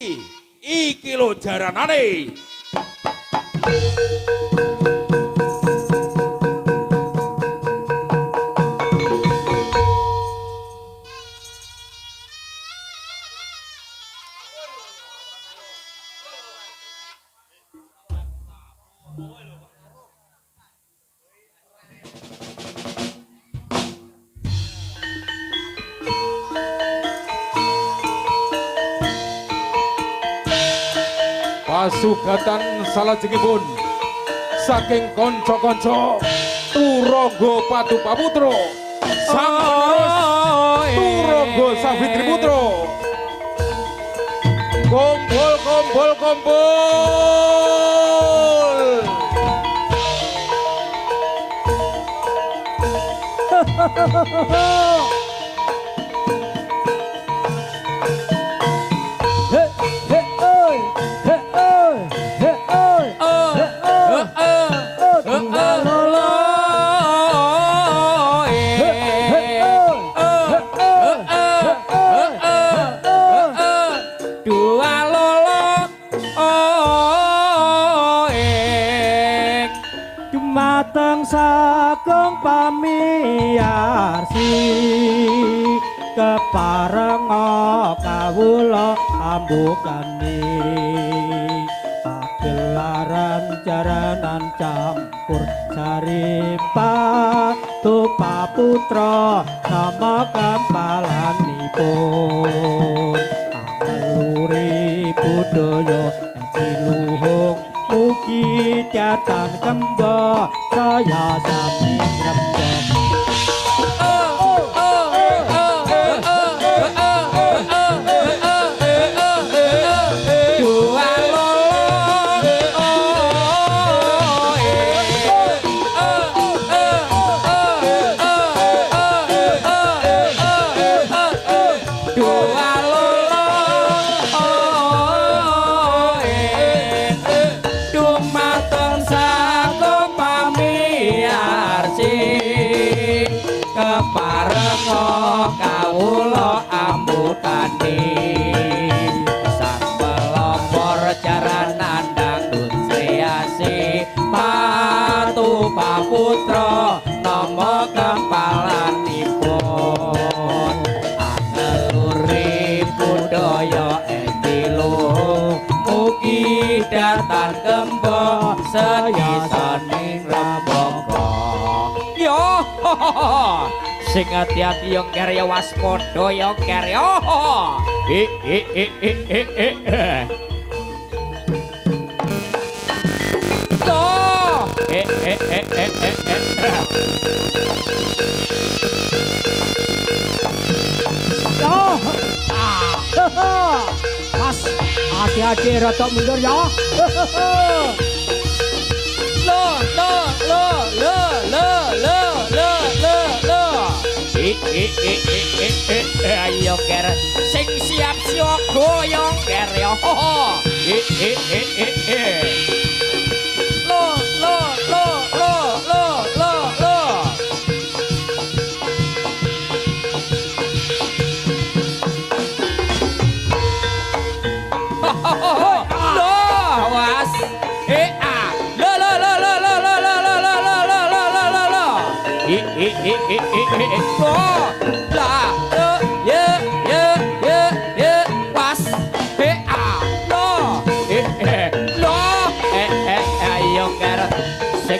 Iki lho jaranane. Pasugatan salajengipun saking kanca-kanca Turangga Patupaputra sang penerus Turangga Sawitri Putra. Kumpul kumpul kumpul. Sagung pamiyarsi keparenga kawula ambukani pagelaran jaranan campur sari Patupaputra nama kampalanipun aluri budaya ciluhung mugi jatan kemba saya sami rembang kawula ambutani sang pelopor jaranan dangdut sriasi Patupaputra nama kempalanipun aluri budaya etiluhung mugi datan kemba seyisaning rembaka yo sing ati-ati yo ker yo waspada yo ker yo Mas hati-hati rada mundur ya ayo ker sing siap siaga yo ker yo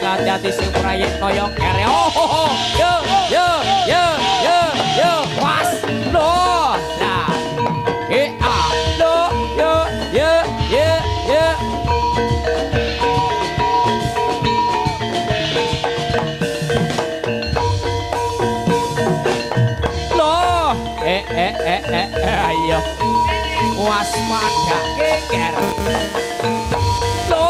hati-hati sing proyek koyo kere yo was lo lah lo yo lo ayo waspada keker lo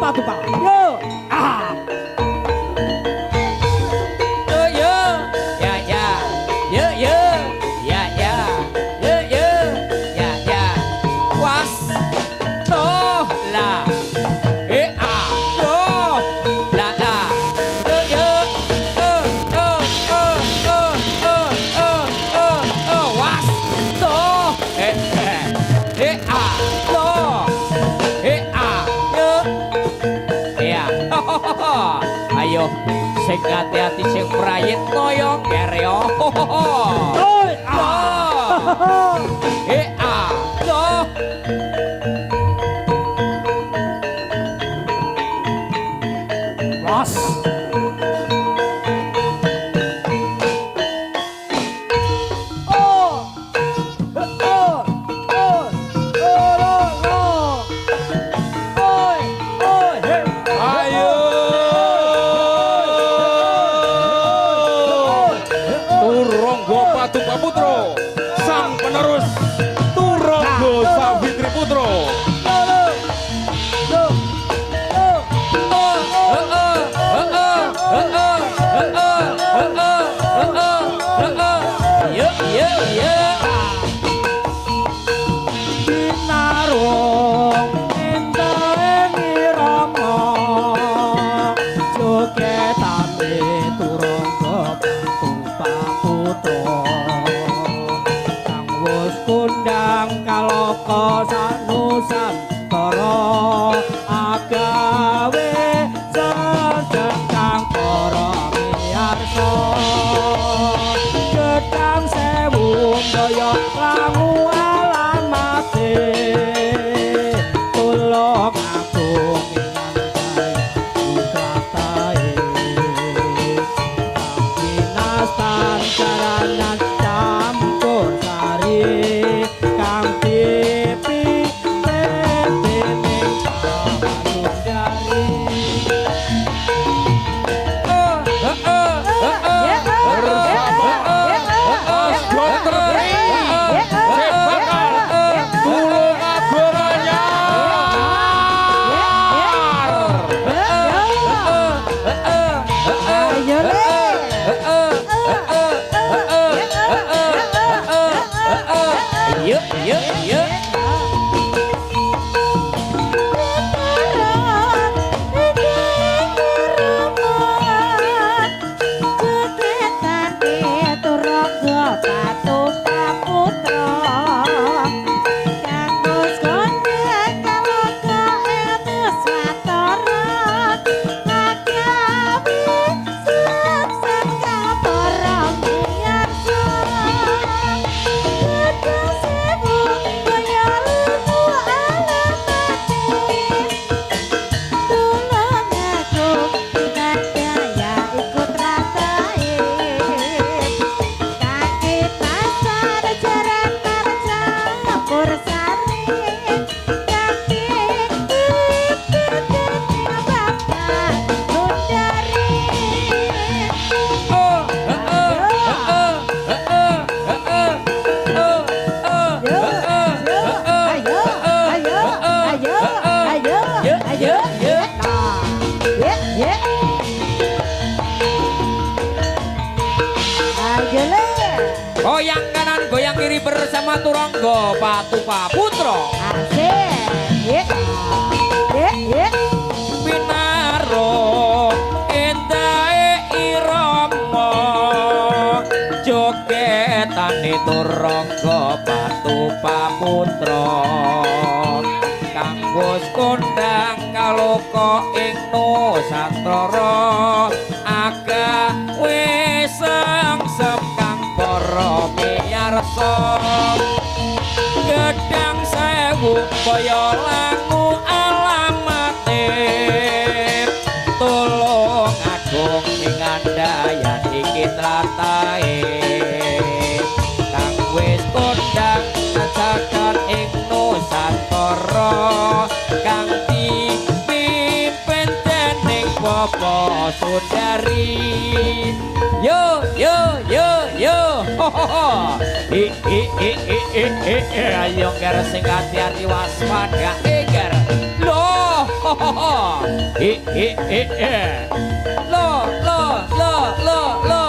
Patu pa. Yo. Ah. Yo, ya, ya, yo, yo, ya, ya, yo, yo, ya, ya. Was, to, la, a, to, la, yo, yo, was, to, a, to, yo. Ya, ayo, sing hati-hati sing prayit koyo keryo. Oi. Ah. Lo. Was. Oh. Oh. Oh. Oh. Oi. Oi. Hey. Ayo Turonggo Patupa Putro, sang penerus Turonggo Savitri Putro. Binarung endah irama jogetane turangga Patupa Putra kang wis kondang kaloka sanusantara agawe sedekang para miyarsa gedang sewu daya langu alamate tulung agung ingkang dinastan jaranan campur sari kang pipi dening pamandari Goyang kanan, goyang kiri bersama Turonggo Patupa Putro. Binaro endahe irama jogetane Turonggo Patupa Putro kang wis kondang kaloka ing Nusantara agawe sengsem kang para miyarsa gedang sewu kaya langu alamate tulung agung ing andayan iki tratae kang wis kondang jagat ing Nusantara kang dipimpin dening Bapak Sundari. Yo yo yo yo ho ho ho ayo karo sing hati-hati waspada Lo, lo, lo, lo, lo.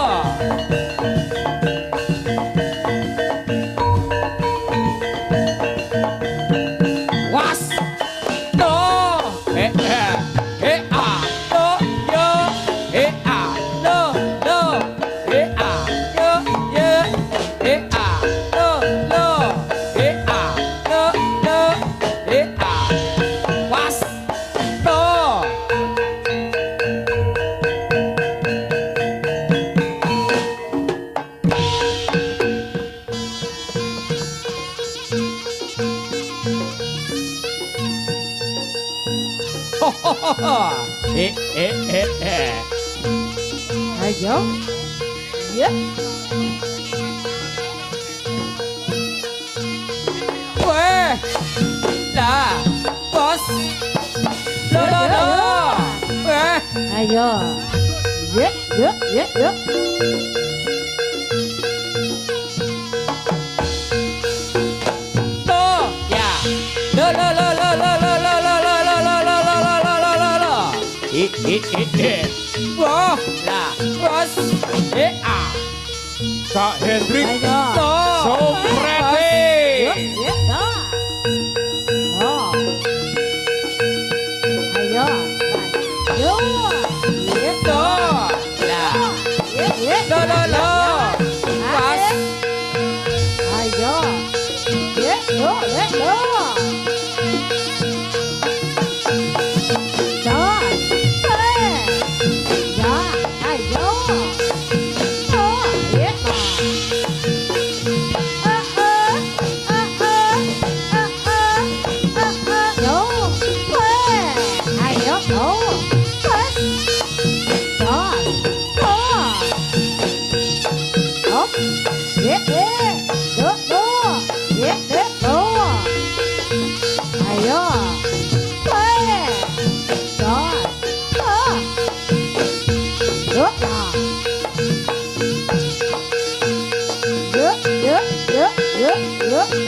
Was. Do. A. Do, yo. A. Do, do. A. Yo, yo. A. Do, do. A. Do, do. A. Was. Do. Ayo. Ya. Weh, dah, bos, lo lo lo, weh, Ayo. Ya, ya, ya, ya. tuh, ya, lo lo lo lo lo lo lo lo lo lo lo lo lo lo lo lo lo, wah, lah, bos, a, Kak Hendrik Ayo. tuh, Soprete. Ya, ya, dah. Oh. Ayo. Ayo. Ya, tuh, lah, ya, ya. lo lo lo, bos, Ayo. Ya, ya,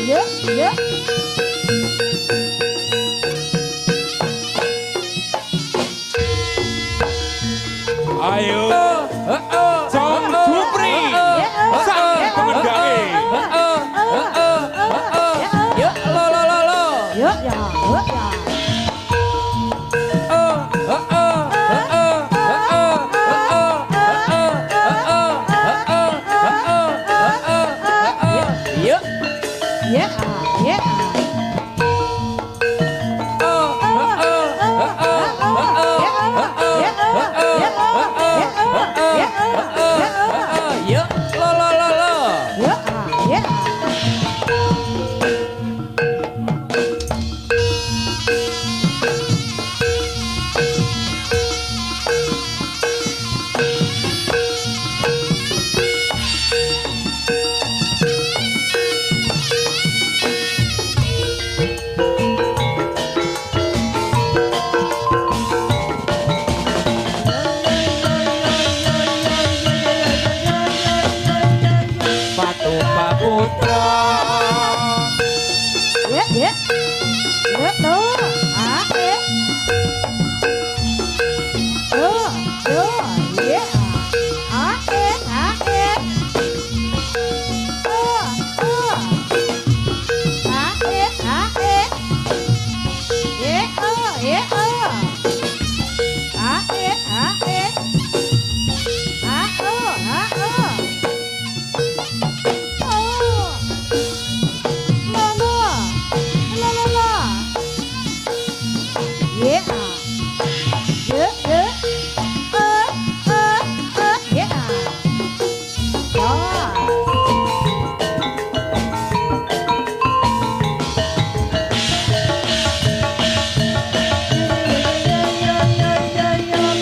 ya, ya. Ayo. Jong Jupri. Sang pengendali. ya, lo lo lo lo. Yuk. Yuk, lo lo lo lo. Patu Paputra.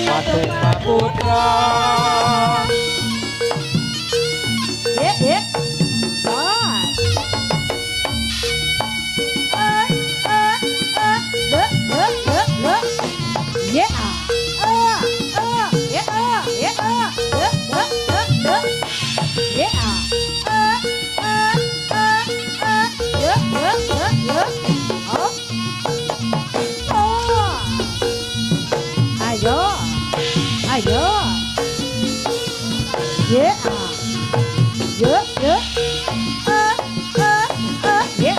Patu Paputra. ayo yeah yeah yeah yeah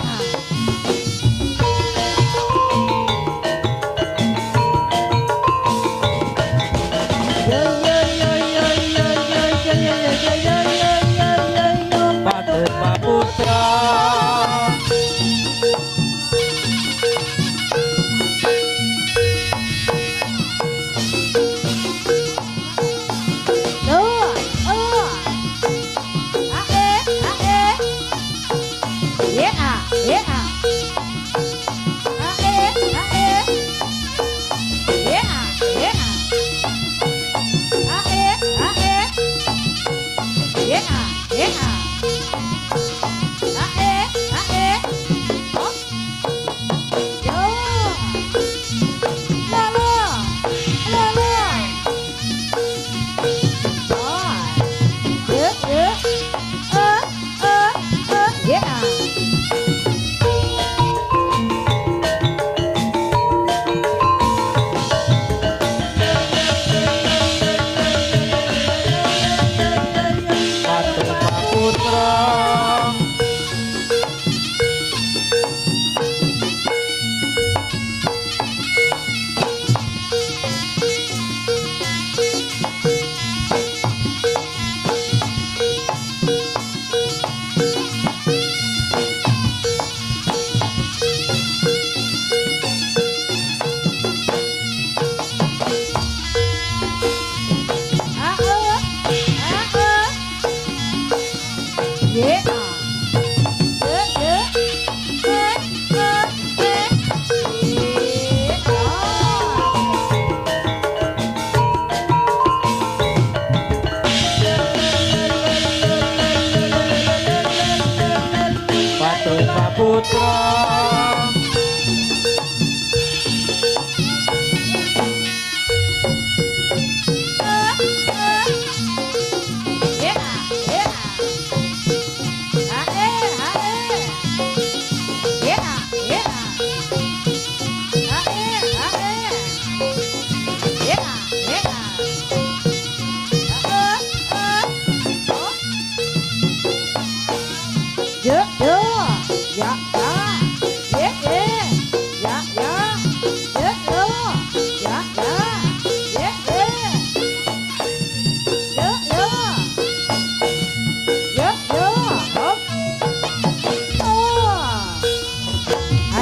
Patut Paputra. Patut Paputra. Patut Paputra.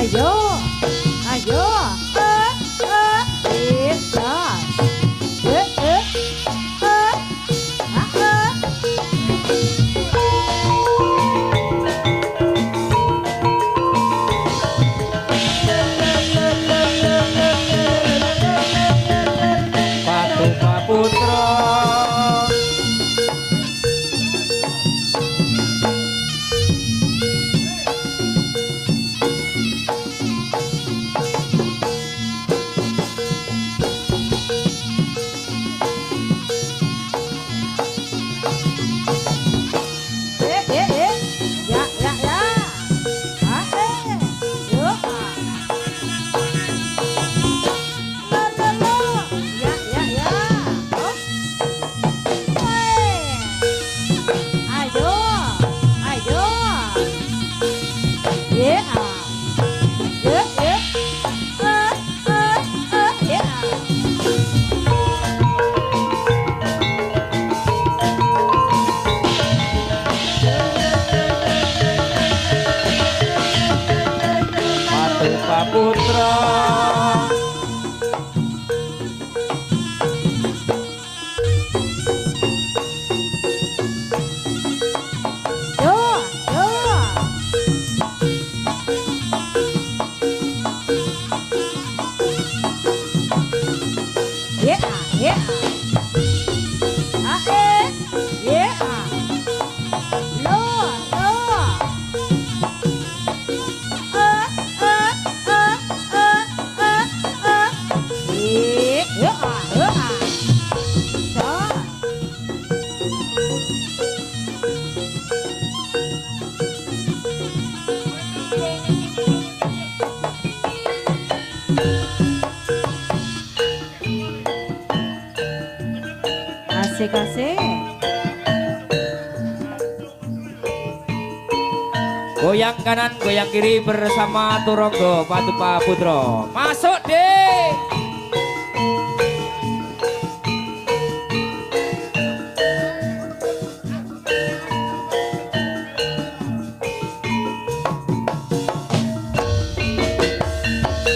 Ayo, ayo, Patut Paputra. Patut Paputra. Asik-asik. Goyang kanan, goyang kiri bersama Turonggo Patupa Putro. Masuk deh.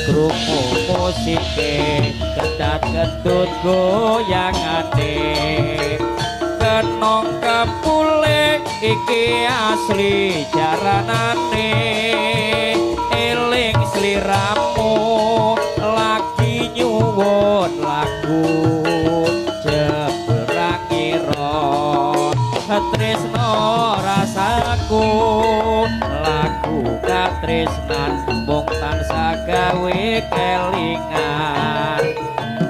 Krungu musike kedat kedut goyangane kenong kepulih iki asli jaranane eling sliramu lagi nyuwun lagu jeberangira tresno rasaku lagu katresnan mung tansah gawe kelingan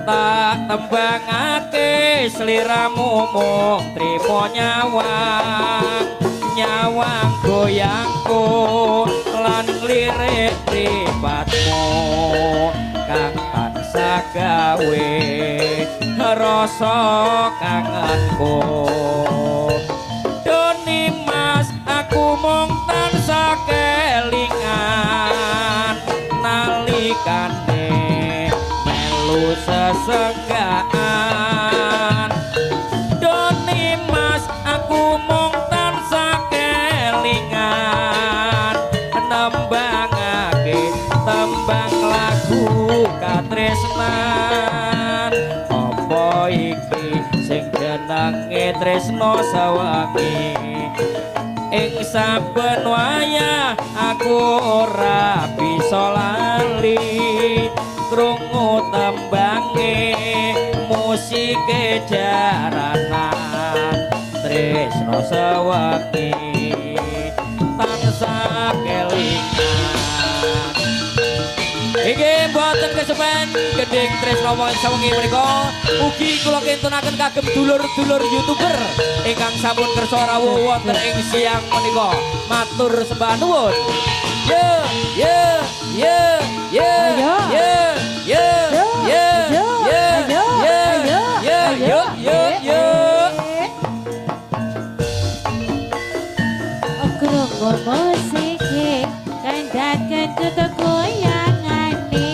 tak tembangake sliramu mung trimo nyawang nyawang goyangku lan lirik pripatmu kang tansah gawe rasa kangenku Doni Mas aku mung tansah kelingan nalikane melu sesenggaan Doni Mas aku mung tansah kelingan nembangake tembang lagu katresnan apa iki sing jenenge tresno sawangi ing saben wayah aku ora bisa lali krungu tembange musike jaranan tresno sawangi tansah kelingan iki mboten kesepen gending tresno sawengi menika ugi kula kintunaken kagem dulur-dulur YouTuber ingkang sampun kersa rawuh wonten ing siang menika matur sembah nuwun ye ye ye ye ye ye ye ye ye ye Krungu musike kandat kedut goyangane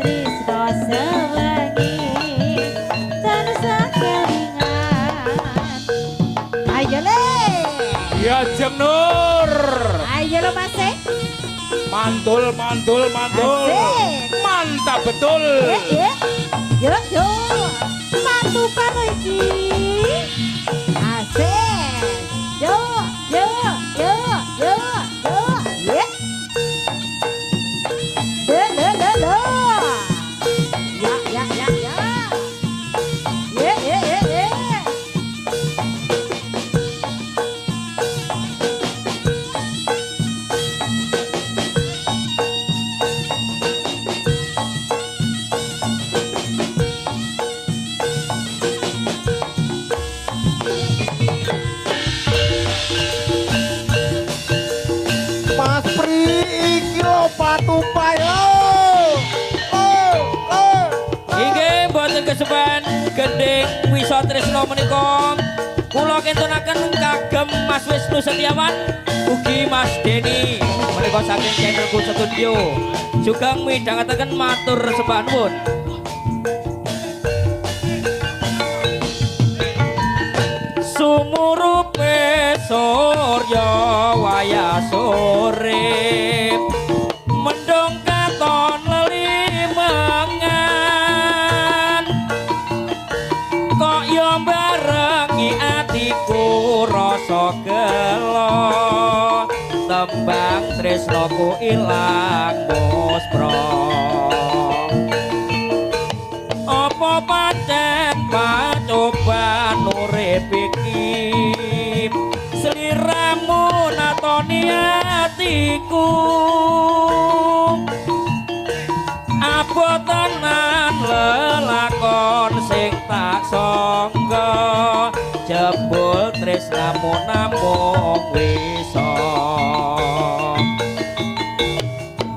tresno sawengi tansah kelingan ayo le Ya Jeng Nur. ayo lo Mas Mantul, mantul, mantul. Asik. Mantap betul. Yo yo matu karo iki asik yo yo yo yo yo ye lo ya ya ya ya ye Wisa Tresno menika kula kentunaken kagem Mas Wisnu Setiawan ugi Mas Deni menika saking channelku studio juga midhangetaken matur sembah nuwun. Sumurupe surya waya sore mendung katon lelimengan kok yo barengi atiku rasa gelo tembang tresnoku ilang muspra apa pancen pacobaan urip iki sliramu natoni atiku apa tenan lelakon sing tak sangka jebul tresnamu namung wisa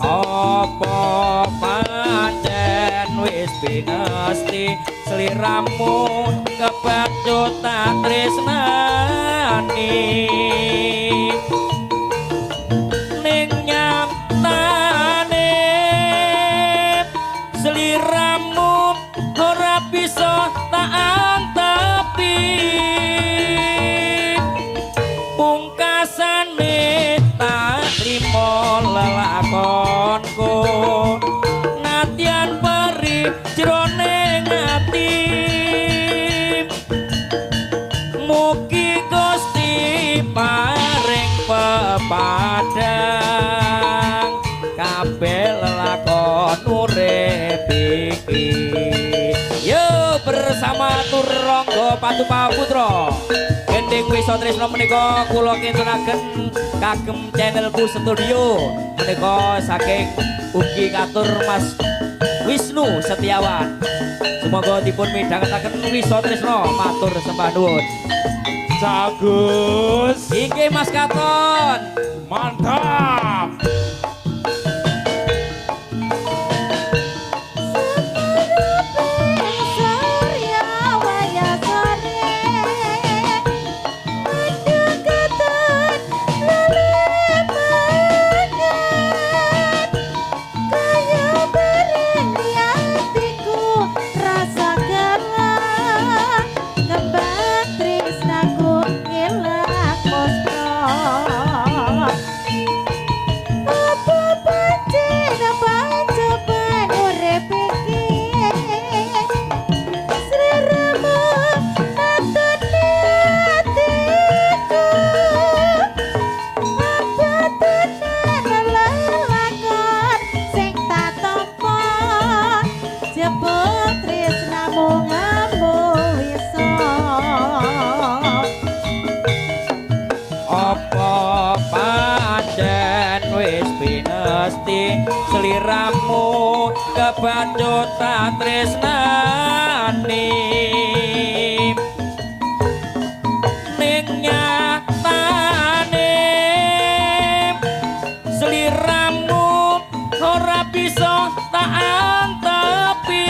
apa pancen wis pinesti sliramu kebacut tak tresnani ning nyatane sliramu ora bisa tak antepi pungkasane tak trimo lelakonku nadyan peri jroning ati mugi Gusti paring pepadang kabeh lelakon urip iki yo bersama Turangga Patupa Putra Gending Wisa Tresno menika kula kintunaken kagem channelku studio menika saking ugi katur Mas Wisnu Setiawan semoga dipun midhangetaken Wisa Tresno matur sembah nuwun. Bagus. Inggih Mas Katon. Mantap. Sliramu kebacut tak tresnani ning nyatane sliramu ora bisa tak antepi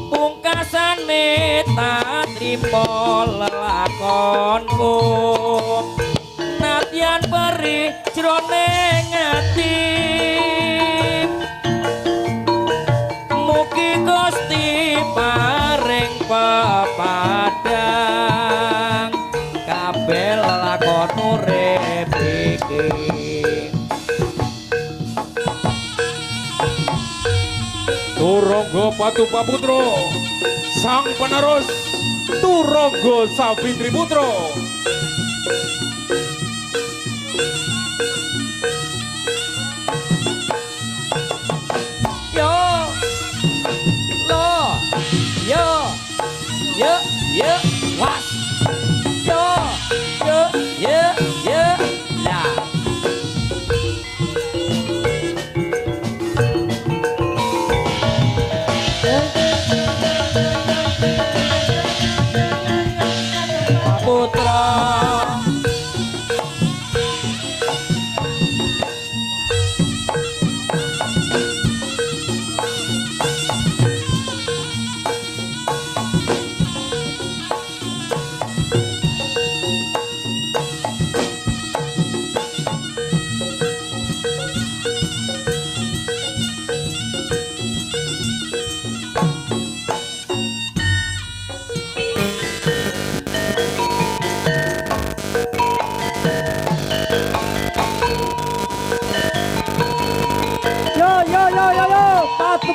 pungkasane tak trimo lelakonku nadyan peri jroning ati mugi Gusti paring pepadang kabeh lakon urip iki Turangga Patupa Putra sang penerus Turangga Savitri Putra. Yo, was. Yo, lah. Putra.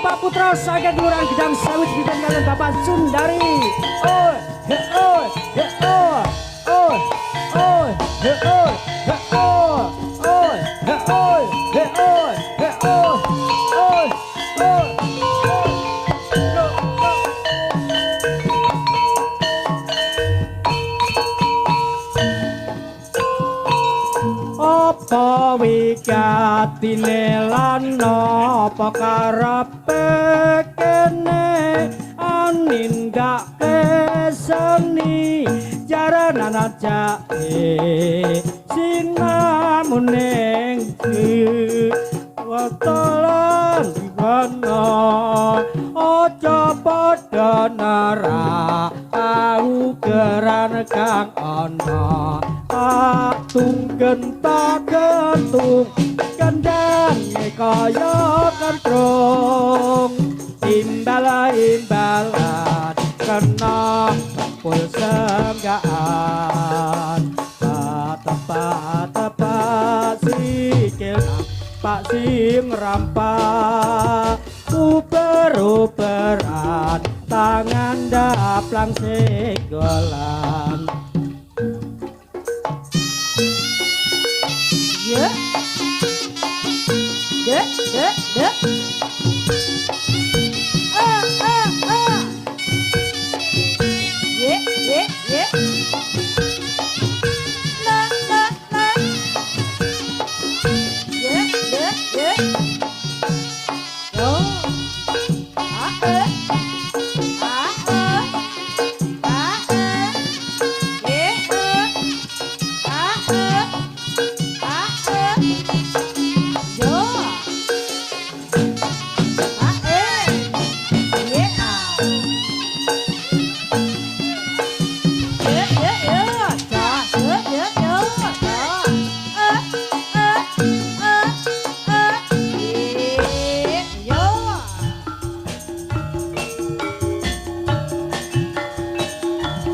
Pak Putra saking Kelurahan Gedang Sawit Bidan kalian Bapak Sundari. Oh, he oh, he oh, oh, oh, he oh, he oh, oh, he oh, he oh, he oh, oh, oh. Apa wigatine lan apa karepe kene aninggake seni jaranan ajake sinamuning watalan dibana aja padha nara augeran kang ana tunggen tak kentung kendang kaya kentrung imbalan kena pul senggaan tepat sikil pak sing rampa uber-uberan tangan daplang segolan. Yeah. Yeah, yeah, yeah. Yeah, yeah, yeah. La, la, la. Yeah, yeah, yeah. Yo. Ah, eh. Ah, eh. Ah, eh. Yeah, eh. Ah, eh.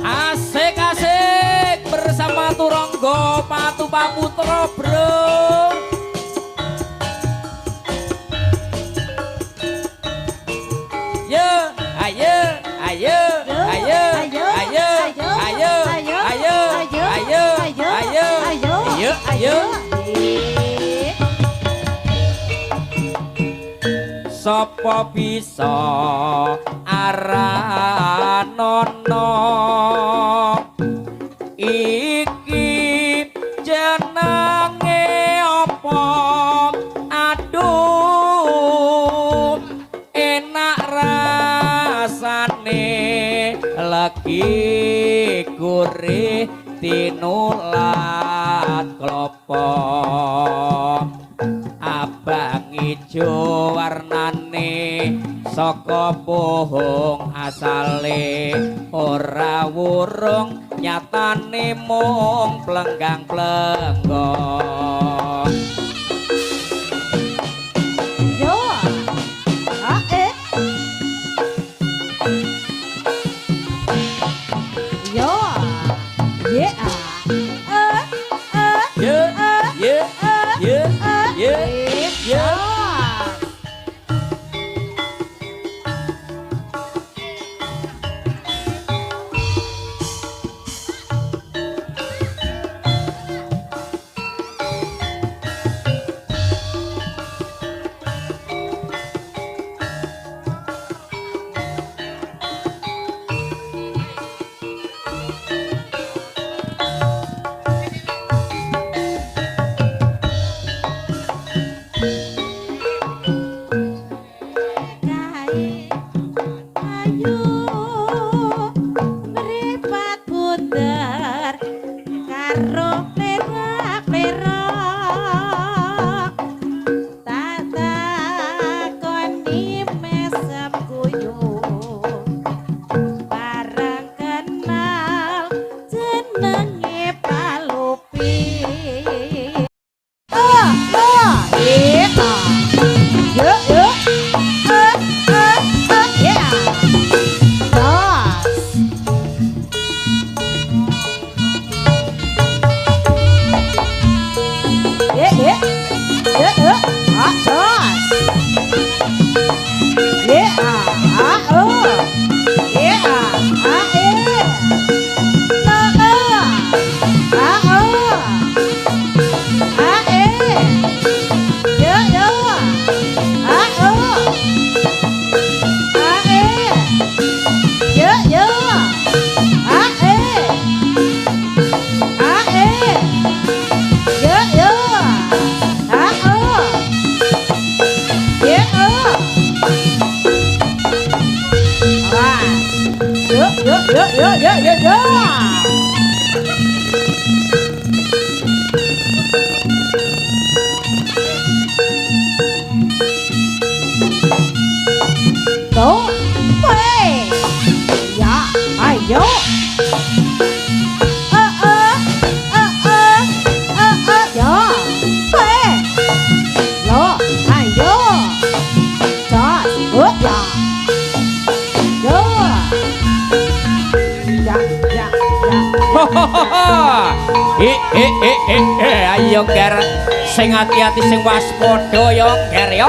Asik-asik bersama Turangga Patu Paputra bro. Yo, ayo, ayo, ayo, ayo, ayo, ayo, ayo, ayo, ayo, ayo, ayo. Sapa bisa aranono iki jenenge apa aduh enak rasane lagi gurih tinulat klopo abang ijo warnane saka pohong asale ora wurung nyatane mung plenggang-plenggong. Yo. Ah, eh. Yo. Yeah. Yeah, yeah, yeah, yeah, yeah. ya. Tuh, weh. Ya, ayo. Ya, weh. Lo, ayo. Jas, ya. Yo. Ya, ya, ya. Ayo ger sing hati-hati sing waspada yo ger yo.